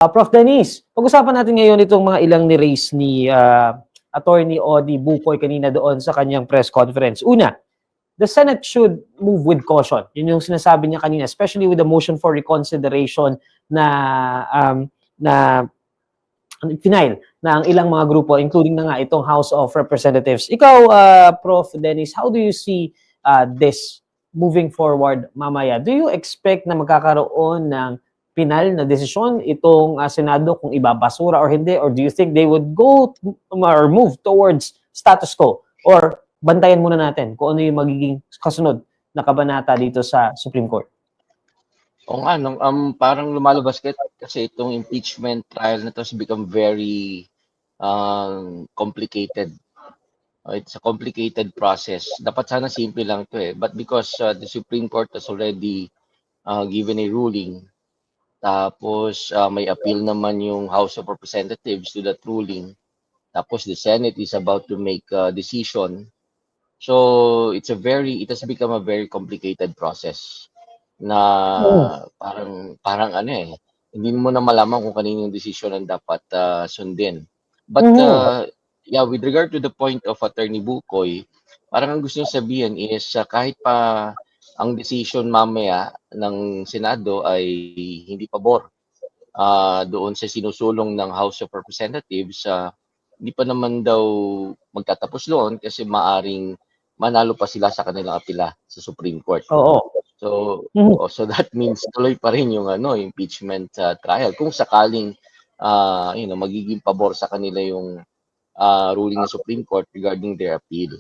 Prof. Dennis, pag-usapan natin ngayon itong mga ilang ni-raise ni Attorney Odi Bukoy kanina doon sa kanyang press conference. Una, the Senate should move with caution. Yun yung sinasabi niya kanina, especially with the motion for reconsideration na na final na ang ilang mga grupo, including na nga itong House of Representatives. Ikaw, Prof. Dennis, how do you see this moving forward mamaya? Do you expect na magkakaroon ng final na desisyon itong Senado kung ibabasura or hindi? Or do you think they would go or move towards status quo? Or bantayan muna natin kung ano yung magiging kasunod na kabanata dito sa Supreme Court? O nga, parang lumalabas kasi itong impeachment trial na to has become very complicated. It's a complicated process. Dapat sana simple lang to eh. But because the Supreme Court has already given a ruling, tapos may appeal naman yung House of Representatives to that ruling, tapos the Senate is about to make a decision. So it has become a very complicated process na parang ano eh, hindi mo na malaman kung kanino yung decision ang dapat sundin. But yeah, with regard to the point of Attorney Bukoy, parang ang gusto niya sabihin is kahit pa ang decision mamaya ng Senado ay hindi pabor doon sa sinusulong ng House of Representatives, hindi pa naman daw magtatapos doon kasi maaring manalo pa sila sa kanilang apela sa Supreme Court. Oo. So that means tuloy pa rin yung impeachment trial kung sakaling magiging pabor sa kanila yung ruling ng Supreme Court regarding their appeal.